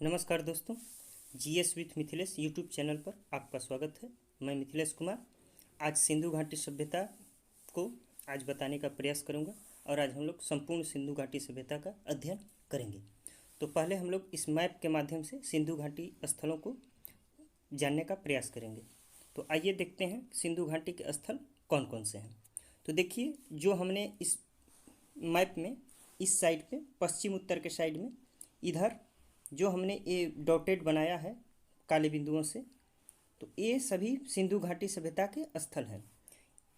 नमस्कार दोस्तों, GS with Mithilesh YouTube channel पर आपका स्वागत है। मैं मिथिलेश कुमार आज सिंधु घाटी सभ्यता को आज बताने का प्रयास करूंगा और आज हम लोग संपूर्ण सिंधु घाटी सभ्यता का अध्ययन करेंगे। तो पहले हम लोग इस मैप के माध्यम से सिंधु घाटी स्थलों को जानने का प्रयास करेंगे। तो आइए देखते हैं सिंधु घाटी के स्थल कौन कौन से हैं। तो देखिए, जो हमने इस मैप में इस साइड पे पश्चिम उत्तर के साइड में इधर जो हमने ये डॉटेड बनाया है काले बिंदुओं से, तो ये सभी सिंधु घाटी सभ्यता के स्थल हैं।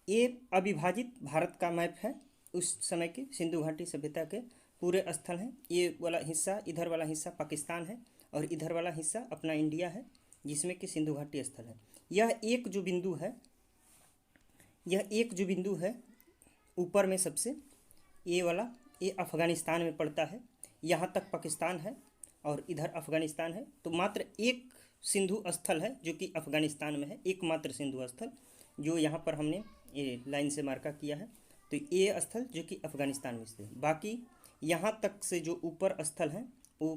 ये अविभाजित भारत का मैप है, उस समय के सिंधु घाटी सभ्यता के पूरे स्थल हैं। ये वाला हिस्सा, इधर वाला हिस्सा पाकिस्तान है और इधर वाला हिस्सा अपना इंडिया है, जिसमें कि सिंधु घाटी स्थल है। यह एक जो बिंदु है ऊपर में सबसे, ये वाला, ये अफ़गानिस्तान में पड़ता है। यहाँ तक पाकिस्तान है और इधर अफ़गानिस्तान है। तो मात्र एक सिंधु स्थल है जो कि अफ़गानिस्तान में है, एकमात्र सिंधु स्थल जो यहाँ पर हमने ये लाइन से मार्का किया है। तो ये स्थल जो कि अफ़गानिस्तान में स्थित है। बाकी यहाँ तक से जो ऊपर स्थल हैं वो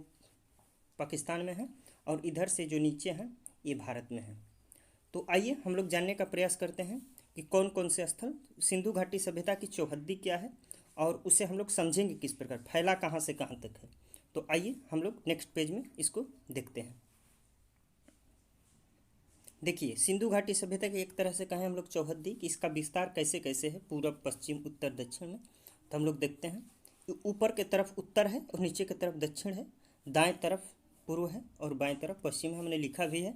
पाकिस्तान में है और इधर से जो नीचे हैं ये भारत में है। तो आइए हम लोग जानने का प्रयास करते हैं कि कौन कौन से स्थल, सिंधु घाटी सभ्यता की चौहद्दी क्या है और उसे हम लोग समझेंगे किस प्रकार, फैला कहाँ से कहाँ तक है। तो आइए हम लोग नेक्स्ट पेज में इसको देखते हैं। देखिए, सिंधु घाटी सभ्यता की एक तरह से कहें हम लोग चौहद्दी कि इसका विस्तार कैसे कैसे है पूरब पश्चिम उत्तर दक्षिण में। तो हम लोग देखते हैं, ऊपर के तरफ उत्तर है और नीचे की तरफ दक्षिण है, दाएं तरफ पूर्व है और बाएं तरफ पश्चिम है, हमने लिखा भी है।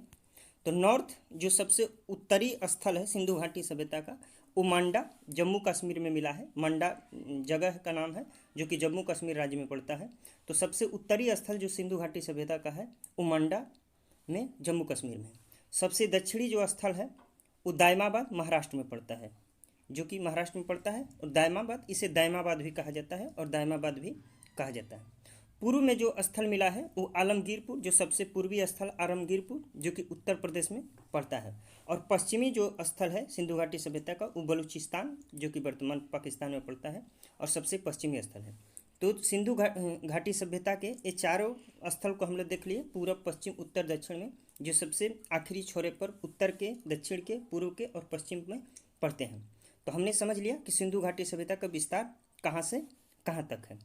तो नॉर्थ जो सबसे उत्तरी स्थल है सिंधु घाटी सभ्यता का, वो मांडा जम्मू कश्मीर में मिला है। मांडा जगह का नाम है जो कि जम्मू कश्मीर राज्य में पड़ता है। तो सबसे उत्तरी स्थल जो सिंधु घाटी सभ्यता का है वो मांडा में जम्मू कश्मीर में है। सबसे दक्षिणी जो स्थल है वो दायमाबाद महाराष्ट्र में पड़ता है, जो कि महाराष्ट्र में पड़ता है। और दायमाबाद, इसे दायमाबाद भी कहा जाता है और दायमाबाद भी कहा जाता है। पूर्व में जो स्थल मिला है वो आलमगीरपुर, जो सबसे पूर्वी स्थल आलमगीरपुर जो कि उत्तर प्रदेश में पड़ता है। और पश्चिमी जो स्थल है सिंधु घाटी सभ्यता का वो बलूचिस्तान जो कि वर्तमान पाकिस्तान में पड़ता है और सबसे पश्चिमी स्थल है। तो सिंधु घाटी सभ्यता के ये चारों स्थल को हम लोग देख लिए, पूरब पश्चिम उत्तर दक्षिण में, जो सबसे आखिरी छोरे पर उत्तर के, दक्षिण के, पूर्व के और पश्चिम में पड़ते हैं। तो हमने समझ लिया कि सिंधु घाटी सभ्यता का विस्तार कहाँ से कहाँ तक है।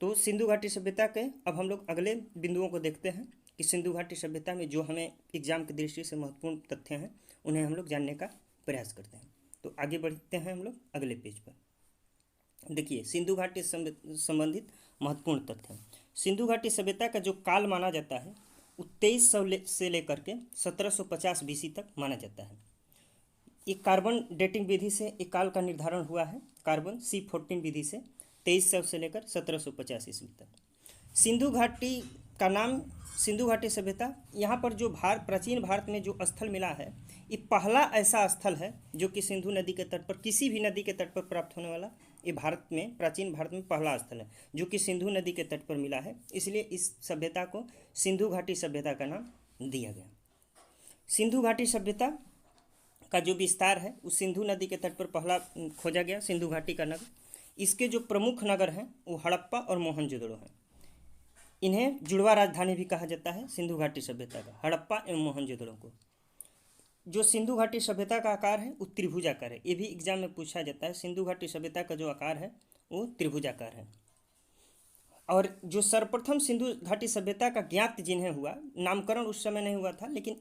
तो सिंधु घाटी सभ्यता के अब हम लोग अगले बिंदुओं को देखते हैं कि सिंधु घाटी सभ्यता में जो हमें एग्जाम की दृष्टि से महत्वपूर्ण तथ्य हैं उन्हें हम लोग जानने का प्रयास करते हैं। तो आगे बढ़ते हैं हम लोग अगले पेज पर। देखिए, सिंधु घाटी संबंधित महत्वपूर्ण तथ्य। सिंधु घाटी सभ्यता का जो काल माना जाता है वो 2300 से लेकर के 1750 बीसी तक माना जाता है। ये कार्बन डेटिंग विधि से एक काल का निर्धारण हुआ है, कार्बन C14 विधि से 2300 से लेकर 1750 ईस्वी तक। सिंधु घाटी का नाम सिंधु घाटी सभ्यता, यहाँ पर जो प्राचीन भारत में जो स्थल मिला है ये पहला ऐसा स्थल है जो कि सिंधु नदी के तट पर, किसी भी नदी के तट पर प्राप्त होने वाला ये भारत में, प्राचीन भारत में पहला स्थल है जो कि सिंधु नदी के तट पर मिला है। इसलिए इस सभ्यता को सिंधु घाटी सभ्यता का नाम दिया गया। सिंधु घाटी सभ्यता का जो विस्तार है उस सिंधु नदी के तट पर पहला खोजा गया सिंधु घाटी का नगर। इसके जो प्रमुख नगर हैं वो हड़प्पा और मोहनजोदड़ो हैं। इन्हें जुड़वा राजधानी भी कहा जाता है सिंधु घाटी सभ्यता का, हड़प्पा एवं मोहनजोदड़ो को। जो सिंधु घाटी सभ्यता का आकार है वो त्रिभुजाकार है, ये भी एग्जाम में पूछा जाता है। सिंधु घाटी सभ्यता का जो आकार है वो त्रिभुजाकार है। और जो सर्वप्रथम सिंधु घाटी सभ्यता का ज्ञात जिन्हें हुआ, नामकरण उस समय नहीं हुआ था, लेकिन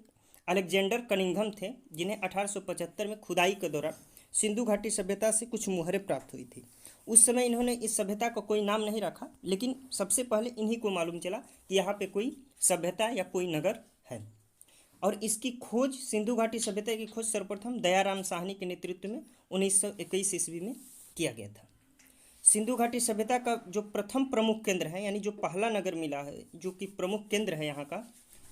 अलेक्जेंडर कनिंघम थे जिन्हें 1875 में खुदाई के दौरान सिंधु घाटी सभ्यता से कुछ मुहरें प्राप्त हुई थी। उस समय इन्होंने इस सभ्यता का कोई नाम नहीं रखा, लेकिन सबसे पहले इन्हीं को मालूम चला कि यहाँ पे कोई सभ्यता या कोई नगर है। और इसकी खोज, सिंधु घाटी सभ्यता की खोज सर्वप्रथम दयाराम साहनी के नेतृत्व में 1921 ईस्वी में किया गया था। सिंधु घाटी सभ्यता का जो प्रथम प्रमुख केंद्र है, यानी जो पहला नगर मिला है जो कि प्रमुख केंद्र है यहाँ का,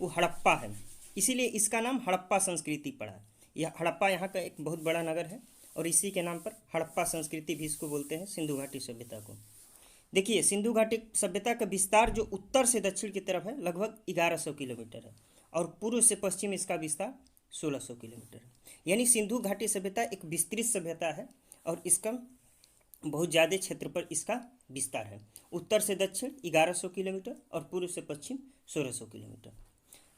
वो हड़प्पा है। इसीलिए इसका नाम हड़प्पा संस्कृति पड़ा। यह हड़प्पा यहाँ का एक बहुत बड़ा नगर है और इसी के नाम पर हड़प्पा संस्कृति भी इसको बोलते हैं, सिंधु घाटी सभ्यता को। देखिए, सिंधु घाटी सभ्यता का विस्तार जो उत्तर से दक्षिण की तरफ है लगभग 1100 किलोमीटर है और पूर्व से पश्चिम इसका विस्तार 1600 किलोमीटर है। यानी सिंधु घाटी सभ्यता एक विस्तृत सभ्यता है और इसका बहुत ज़्यादा क्षेत्र पर इसका विस्तार है। उत्तर से दक्षिण 1100 किलोमीटर और पूर्व से पश्चिम 1600 किलोमीटर।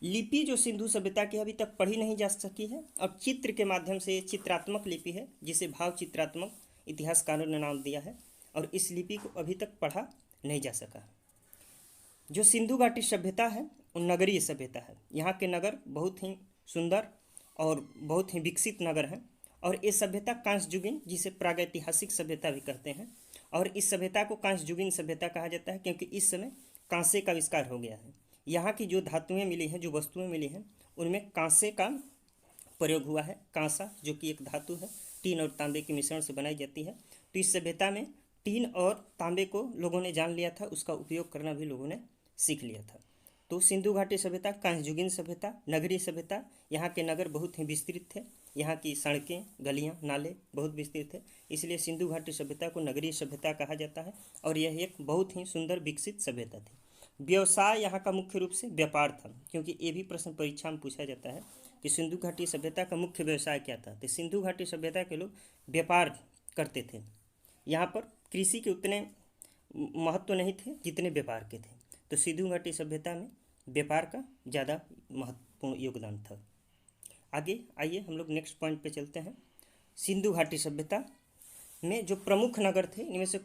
लिपि जो सिंधु सभ्यता की अभी तक पढ़ी नहीं जा सकी है, और चित्र के माध्यम से, चित्रात्मक लिपि है जिसे भाव चित्रात्मक इतिहासकारों ने नाम दिया है, और इस लिपि को अभी तक पढ़ा नहीं जा सका। जो सिंधु घाटी सभ्यता है वो नगरीय सभ्यता है। यहाँ के नगर बहुत ही सुंदर और बहुत ही विकसित नगर हैं, और ये सभ्यता कांस्ययुगीन, जिसे प्रागैतिहासिक सभ्यता भी कहते हैं, और इस सभ्यता को कांस्ययुगीन सभ्यता कहा जाता है क्योंकि इस समय कांसे का आविष्कार हो गया है। यहाँ की जो धातुएं मिली हैं, जो वस्तुएं मिली हैं, उनमें कांसे का प्रयोग हुआ है। कांसा जो कि एक धातु है, टीन और तांबे के मिश्रण से बनाई जाती है। तो इस सभ्यता में टीन और तांबे को लोगों ने जान लिया था, उसका उपयोग करना भी लोगों ने सीख लिया था। तो सिंधु घाटी सभ्यता कांस्ययुगीन सभ्यता, नगरीय सभ्यता। यहाँ के नगर बहुत ही विस्तृत थे, यहाँ की सड़कें, गलियाँ, नाले बहुत विस्तृत थे, इसलिए सिंधु घाटी सभ्यता को नगरीय सभ्यता कहा जाता है, और यह एक बहुत ही सुंदर विकसित सभ्यता थी। व्यवसाय यहाँ का मुख्य रूप से व्यापार था, क्योंकि ये भी प्रश्न परीक्षा में पूछा जाता है कि सिंधु घाटी सभ्यता का मुख्य व्यवसाय क्या था। तो सिंधु घाटी सभ्यता के लोग व्यापार करते थे। यहाँ पर कृषि के उतने महत्व नहीं थे जितने व्यापार के थे। तो सिंधु घाटी सभ्यता में व्यापार का ज़्यादा महत्वपूर्ण योगदान था। आगे आइए हम लोग नेक्स्ट पॉइंट पे चलते हैं। सिंधु घाटी सभ्यता में जो प्रमुख नगर थे, इनमें से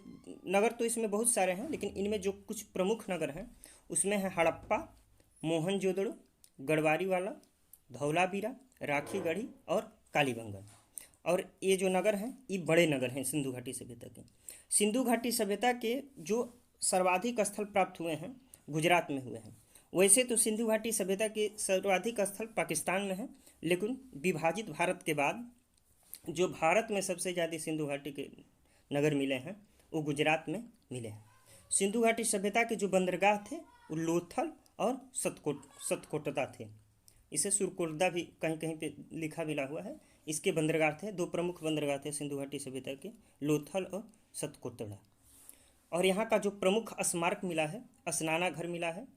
नगर तो इसमें बहुत सारे हैं, लेकिन इनमें जो कुछ प्रमुख नगर हैं उसमें है हड़प्पा, मोहनजोदड़ो, गढ़वारीवाला, धौलावीरा, राखीगढ़ी और कालीबंगन। और ये जो नगर हैं ये बड़े नगर हैं सिंधु घाटी सभ्यता के। सिंधु घाटी सभ्यता के जो सर्वाधिक स्थल प्राप्त हुए हैं गुजरात में हुए हैं। वैसे तो सिंधु घाटी सभ्यता के सर्वाधिक स्थल पाकिस्तान में हैं, लेकिन विभाजित भारत के बाद जो भारत में सबसे ज़्यादा सिंधु घाटी के नगर मिले हैं वो गुजरात में मिले हैं। सिंधु घाटी सभ्यता के जो बंदरगाह थे वो लोथल और सतकोटदा थे। इसे सुरकोटदा भी कहीं कहीं पे लिखा मिला हुआ है। इसके बंदरगाह थे, दो प्रमुख बंदरगाह थे सिंधु घाटी सभ्यता के, लोथल और सतकोटदा। और यहाँ का जो प्रमुख स्मारक मिला है, स्नानाघर मिला है।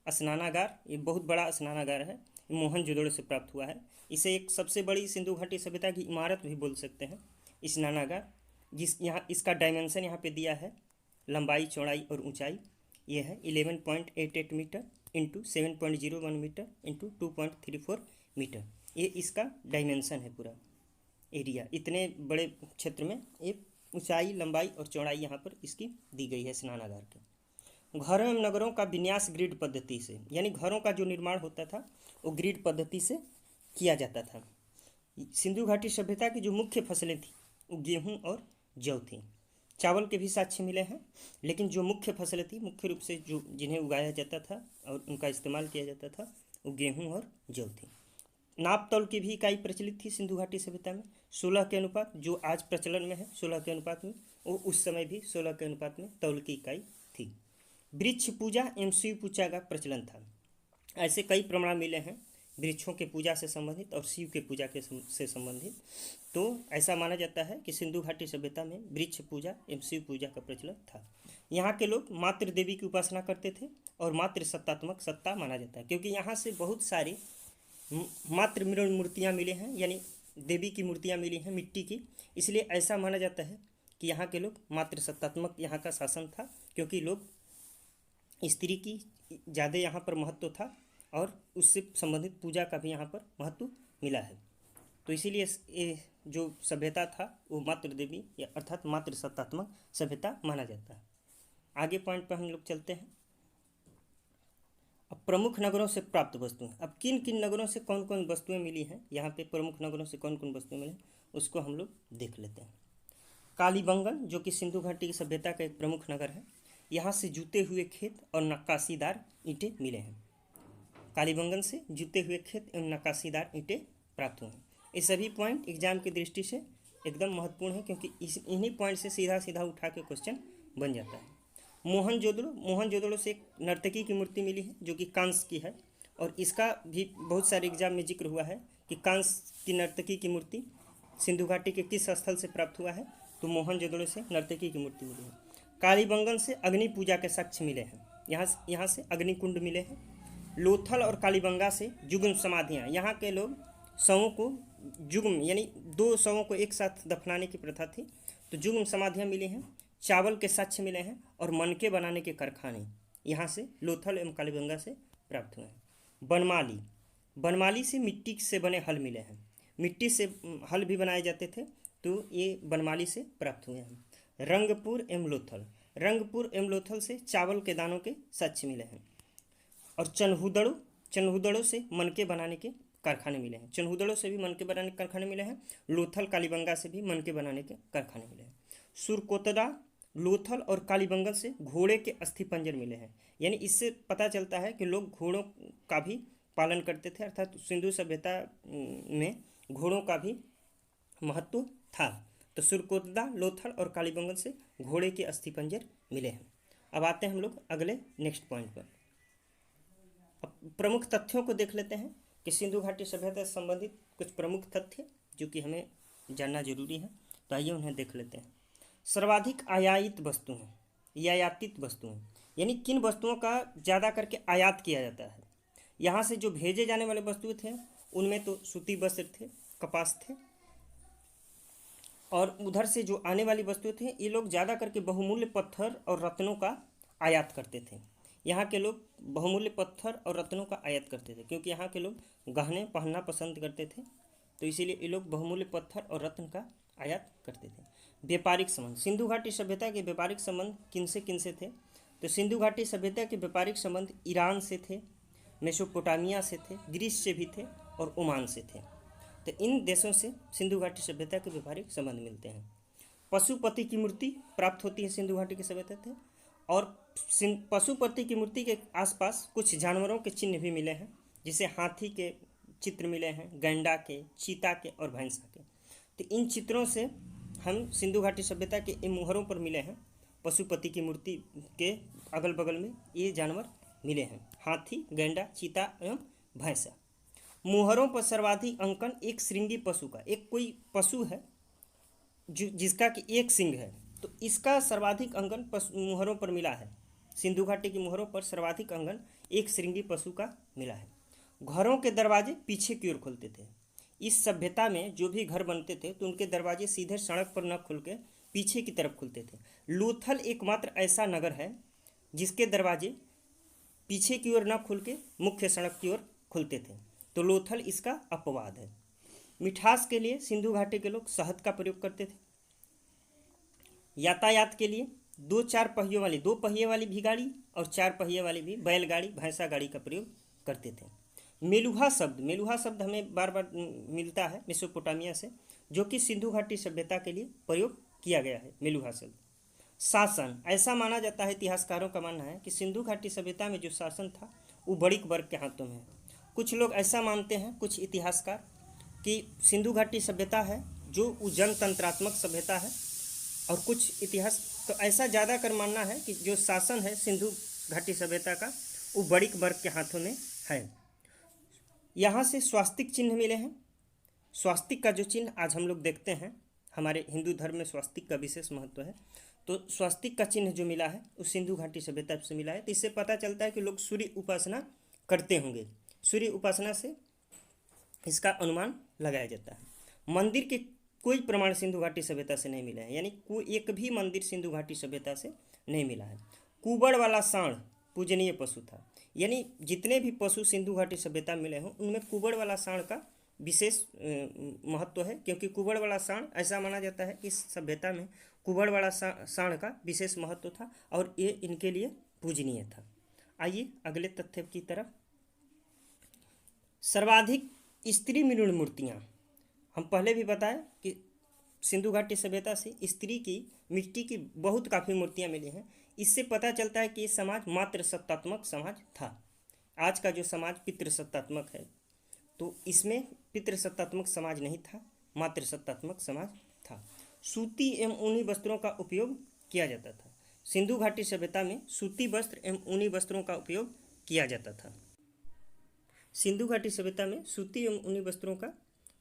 स्नानागार, ये बहुत बड़ा स्नानागार है, मोहनजोदड़ो से प्राप्त हुआ है। इसे एक सबसे बड़ी सिंधु घाटी सभ्यता की इमारत भी बोल सकते हैं, स्नानागार। यहाँ इसका डायमेंशन यहाँ पे दिया है, लंबाई, चौड़ाई और ऊंचाई। ये है 11.88 metre into 7.01 metre into 2.34 metre. ये इसका डायमेंशन है, पूरा एरिया। इतने बड़े क्षेत्र में ये ऊंचाई, लंबाई और चौड़ाई यहाँ पर इसकी दी गई है स्नानागार के। घरों एवं नगरों का विन्यास ग्रिड पद्धति से, यानी घरों का जो निर्माण होता था वो ग्रिड पद्धति से किया जाता था। सिंधु घाटी सभ्यता की जो मुख्य फसलें थी वो गेहूँ और जौ थी। चावल के भी साक्ष्य मिले हैं, लेकिन जो मुख्य फसलें थी, मुख्य रूप से जो जिन्हें उगाया जाता था और उनका इस्तेमाल किया जाता था, वो गेहूँ और जौ थी। नाप तौल की भी इकाई प्रचलित थी सिंधु घाटी सभ्यता में। 16 के अनुपात, जो आज प्रचलन में है 16 के अनुपात में, वो उस समय भी 16 के अनुपात में तौल की इकाई थी। वृक्ष पूजा एवं शिव पूजा का प्रचलन था। ऐसे कई प्रमाण मिले हैं वृक्षों के पूजा से संबंधित और शिव के पूजा के से संबंधित। तो ऐसा माना जाता है कि सिंधु घाटी सभ्यता में वृक्ष पूजा एवं शिव पूजा का प्रचलन था। यहाँ के लोग मातृ देवी की उपासना करते थे और मातृ सत्तात्मक सत्ता माना जाता है, क्योंकि यहाँ से बहुत सारी मातृ मृण मूर्तियाँ मिली हैं, यानी देवी की मूर्तियाँ मिली हैं मिट्टी की। इसलिए ऐसा माना जाता है कि यहाँ के लोग मातृ सत्तात्मक यहाँ का शासन था, क्योंकि लोग स्त्री की ज़्यादा यहाँ पर महत्व था और उससे संबंधित पूजा का भी यहाँ पर महत्व मिला है। तो इसीलिए ये जो सभ्यता था वो मातृ देवी या अर्थात मातृ सत्तात्मक सभ्यता माना जाता है। आगे पॉइंट पर हम लोग चलते हैं। अब प्रमुख नगरों से प्राप्त वस्तुएं, अब किन किन नगरों से कौन कौन वस्तुएं मिली हैं, यहाँ पे प्रमुख नगरों से कौन कौन वस्तुएं मिली उसको हम लोग देख लेते हैं। कालीबंगन, जो कि सिंधु घाटी की सभ्यता का एक प्रमुख नगर है, यहाँ से जुते हुए खेत और नक्काशीदार ईंटें मिले हैं। कालीबंगन से जुते हुए खेत एवं नक्काशीदार ईंटें प्राप्त हुए हैं। ये सभी पॉइंट एग्जाम की दृष्टि से एकदम महत्वपूर्ण है, क्योंकि इन्हीं पॉइंट से सीधा सीधा उठा के क्वेश्चन बन जाता है। मोहनजोदड़ो से एक नर्तकी की मूर्ति मिली है जो कि कांस्य की है, और इसका भी बहुत सारे एग्जाम में जिक्र हुआ है कि कांस्य की नर्तकी की मूर्ति सिंधु घाटी के किस स्थल से प्राप्त हुआ है, तो मोहनजोदड़ो से नर्तकी की मूर्ति मिली है। कालीबंगन से अग्नि पूजा के साक्ष्य मिले हैं, यहाँ से अग्निकुंड मिले हैं। लोथल और कालीबंगा से जुग्म समाधियाँ, यहाँ के लोग शवों को जुग्म यानी 2 शवों को एक साथ दफनाने की प्रथा थी, तो जुग्म समाधियाँ मिली हैं। चावल के साक्ष्य मिले हैं और मनके बनाने के कारखाने यहाँ से लोथल एवं कालीबंगा से प्राप्त हुए हैं। बनमाली, बनमाली से मिट्टी से बने हल मिले हैं। मिट्टी से हल भी बनाए जाते थे, तो ये बनमाली से प्राप्त हुए हैं। रंगपुर एवं लोथल, रंगपुर एवं लोथल से चावल के दानों के साक्ष्य मिले हैं। और चनहुदड़ो, चनहुदड़ो से मनके बनाने के कारखाने मिले हैं। चनहुदड़ो से भी मनके बनाने के कारखाने मिले हैं। लोथल कालीबंगा से भी मनके बनाने के कारखाने मिले हैं। सुरकोतड़ा, लोथल और कालीबंगल से घोड़े के अस्थि पंजर मिले हैं। यानी इससे पता चलता है कि लोग घोड़ों का भी पालन करते थे, अर्थात सिंधु सभ्यता में घोड़ों का भी महत्व था। तो सुरकोतड़ा, लोथल और कालीबंगल से घोड़े के अस्थि पंजर मिले हैं। अब आते हैं हम लोग अगले नेक्स्ट पॉइंट पर। अब प्रमुख तथ्यों को देख लेते हैं कि सिंधु घाटी सभ्यता से संबंधित कुछ प्रमुख तथ्य जो कि हमें जानना जरूरी है, तो आइए उन्हें देख लेते हैं। सर्वाधिक आयातित वस्तु हैं, या आयातित वस्तु हैं, यानी किन वस्तुओं का ज़्यादा करके आयात किया जाता है। यहाँ से जो भेजे जाने वाले वस्तु थे उनमें तो सूती वस्त्र थे, कपास थे, और उधर से जो आने वाली वस्तु थे ये लोग ज़्यादा करके बहुमूल्य पत्थर और रत्नों का आयात करते थे। यहाँ के लोग बहुमूल्य पत्थर और रत्नों का आयात करते थे, क्योंकि यहाँ के लोग गहने पहनना पसंद करते थे, तो इसीलिए ये लोग बहुमूल्य पत्थर और रत्न का आयात करते थे। व्यापारिक संबंध, सिंधु घाटी सभ्यता के व्यापारिक संबंध किन से थे, तो सिंधु घाटी सभ्यता के व्यापारिक संबंध ईरान से थे, मेसोपोटामिया से थे, ग्रीस से भी थे और ओमान से थे। तो इन देशों से सिंधु घाटी सभ्यता के व्यापारिक संबंध मिलते हैं। पशुपति की मूर्ति प्राप्त होती है सिंधु घाटी की सभ्यता से, और पशुपति की मूर्ति के आसपास कुछ जानवरों के चिन्ह भी मिले हैं, जिसे हाथी के चित्र मिले हैं, गैंडा के, चीता के और भैंसा के। तो इन चित्रों से हम सिंधु घाटी सभ्यता के इन मुहरों पर मिले हैं, पशुपति की मूर्ति के अगल बगल में ये जानवर मिले हैं, हाथी, गैंडा, चीता एवं भैंसा। मुहरों पर सर्वाधिक अंकन एक श्रृंगी पशु का, एक कोई पशु है जिसका कि एक सिंह है, तो इसका सर्वाधिक अंकन मुहरों पर मिला है। सिंधु घाटी की मुहरों पर सर्वाधिक अंकन एक श्रृंगी पशु का मिला है। घरों के दरवाजे पीछे की ओर खुलते थे। इस सभ्यता में जो भी घर बनते थे तो उनके दरवाजे सीधे सड़क पर न खुल के पीछे की तरफ खुलते थे। लोथल एकमात्र ऐसा नगर है जिसके दरवाजे पीछे की ओर न खुल के मुख्य सड़क की ओर खुलते थे, तो लोथल इसका अपवाद है। मिठास के लिए सिंधु घाटी के लोग शहद का प्रयोग करते थे। यातायात के लिए दो पहिए वाली भी गाड़ी और 4 पहिए वाली भी बैलगाड़ी, भैंसा गाड़ी का प्रयोग करते थे। मेलुहा शब्द हमें बार बार मिलता है मेसोपोटामिया से, जो कि सिंधु घाटी सभ्यता के लिए प्रयोग किया गया है। मेलुहा शब्द। शासन, ऐसा माना जाता है, इतिहासकारों का मानना है कि सिंधु घाटी सभ्यता में जो शासन था वो बड़िक वर्ग के हाथों में है। कुछ लोग ऐसा मानते हैं, कुछ इतिहासकार, कि सिंधु घाटी सभ्यता है जो जनतंत्रात्मक सभ्यता है, और कुछ इतिहास तो ऐसा ज़्यादा कर मानना है कि जो शासन है सिंधु घाटी सभ्यता का वो बड़िक वर्ग के हाथों में है। यहाँ से स्वास्तिक चिन्ह मिले हैं। स्वास्तिक का जो चिन्ह आज हम लोग देखते हैं, हमारे हिंदू धर्म में स्वास्तिक का विशेष महत्व है, तो स्वास्तिक का चिन्ह जो मिला है वो सिंधु घाटी सभ्यता से मिला है। तो इससे पता चलता है कि लोग सूर्य उपासना करते होंगे। सूर्य उपासना से इसका अनुमान लगाया जाता है। मंदिर के कोई प्रमाण सिंधु घाटी सभ्यता से नहीं मिला है, यानी कोई एक भी मंदिर सिंधु घाटी सभ्यता से नहीं मिला है। कुबड़ वाला सांड पूजनीय पशु था, यानी जितने भी पशु सिंधु घाटी सभ्यता मिले हों उनमें कुबड़ वाला सांड का विशेष महत्व है, क्योंकि कुबड़ वाला सांड ऐसा माना जाता है कि इस सभ्यता में कुबड़ वाला सांड का विशेष महत्व था और ये इनके लिए पूजनीय था। आइए अगले तथ्य की तरफ। सर्वाधिक स्त्री मृण मूर्तियाँ, हम पहले भी बताया कि सिंधु घाटी सभ्यता से स्त्री की मिट्टी की बहुत काफ़ी मूर्तियाँ मिली हैं। इससे पता चलता है कि ये समाज मातृसत्तात्मक समाज था। आज का जो समाज पितृसत्तात्मक है, तो इसमें पितृसत्तात्मक समाज नहीं था, मातृसत्तात्मक समाज था। सूती एवं ऊनी वस्त्रों का उपयोग किया जाता था। सिंधु घाटी सभ्यता में सूती वस्त्र एवं ऊनी वस्त्रों का उपयोग किया जाता था। सिंधु घाटी सभ्यता में सूती एवं ऊनी वस्त्रों का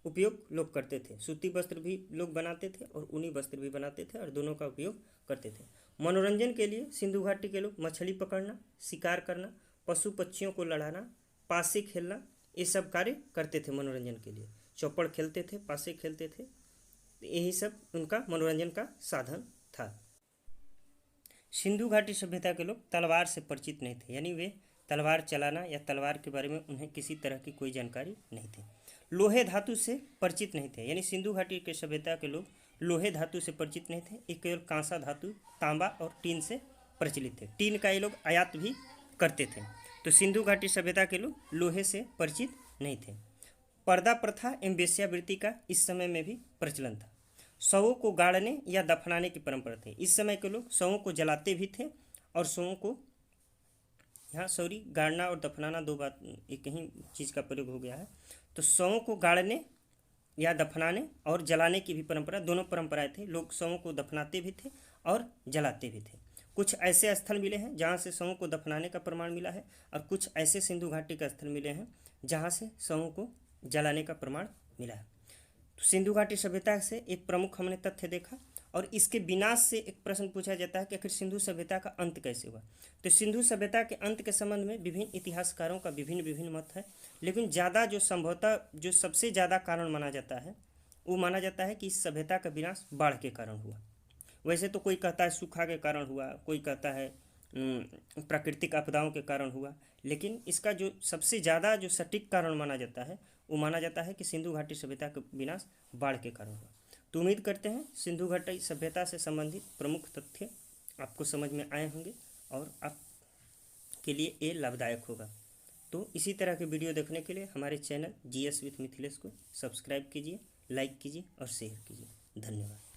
उपयोग लोग करते थे। सूती वस्त्र भी लोग बनाते थे और ऊनी वस्त्र भी बनाते थे, और दोनों का उपयोग करते थे। मनोरंजन के लिए सिंधु घाटी के लोग मछली पकड़ना, शिकार करना, पशु पक्षियों को लड़ाना, पासे खेलना, ये सब कार्य करते थे मनोरंजन के लिए। चौपड़ खेलते थे, पासे खेलते थे, यही सब उनका मनोरंजन का साधन था। सिंधु घाटी सभ्यता के लोग तलवार से परिचित नहीं थे, यानी वे तलवार चलाना या तलवार के बारे में उन्हें किसी तरह की कोई जानकारी नहीं थी। लोहे धातु से परिचित नहीं थे, यानी सिंधु घाटी के सभ्यता के लोग लोहे धातु से परिचित नहीं थे। ये केवल कांसा धातु, तांबा और टीन से प्रचलित थे। टीन का ये लोग आयात भी करते थे। तो सिंधु घाटी सभ्यता के लोग लोहे से परिचित नहीं थे। पर्दा प्रथा एवं वेश्यावृत्ति का इस समय में भी प्रचलन था। शवों को गाड़ने या दफनाने की परंपरा थी। इस समय के लोग शवों को जलाते भी थे और शवों को, यहाँ सॉरी, गाड़ना और दफनाना दो बात, एक ही चीज़ का प्रयोग हो गया है। तो शवों को गाड़ने या दफनाने और जलाने की भी परंपरा, दोनों परंपराएं थे। लोग शवों को दफनाते भी थे और जलाते भी थे। कुछ ऐसे स्थल मिले हैं जहाँ से शवों को दफनाने का प्रमाण मिला है और कुछ ऐसे सिंधु घाटी का स्थल मिले हैं जहाँ से शवों को जलाने का प्रमाण मिला है। तो सिंधु घाटी सभ्यता से एक प्रमुख हमने तथ्य देखा। और इसके विनाश से एक प्रश्न पूछा जाता है कि आखिर सिंधु सभ्यता का अंत कैसे हुआ। तो सिंधु सभ्यता के अंत के संबंध में विभिन्न इतिहासकारों का विभिन्न मत है, लेकिन ज़्यादा जो संभवतः जो सबसे ज़्यादा कारण माना जाता है वो माना जाता है कि इस सभ्यता का विनाश बाढ़ के कारण हुआ। वैसे तो कोई कहता है सूखा के कारण हुआ, कोई कहता है प्राकृतिक आपदाओं के कारण हुआ, लेकिन इसका जो सबसे ज़्यादा जो सटीक कारण माना जाता है वो माना जाता है कि सिंधु घाटी सभ्यता का विनाश बाढ़ के कारण हुआ। तो उम्मीद करते हैं सिंधु घाटी सभ्यता से संबंधित प्रमुख तथ्य आपको समझ में आए होंगे और आपके लिए ये लाभदायक होगा। तो इसी तरह के वीडियो देखने के लिए हमारे चैनल GS विथ मिथिलेश को सब्सक्राइब कीजिए, लाइक कीजिए और शेयर कीजिए। धन्यवाद।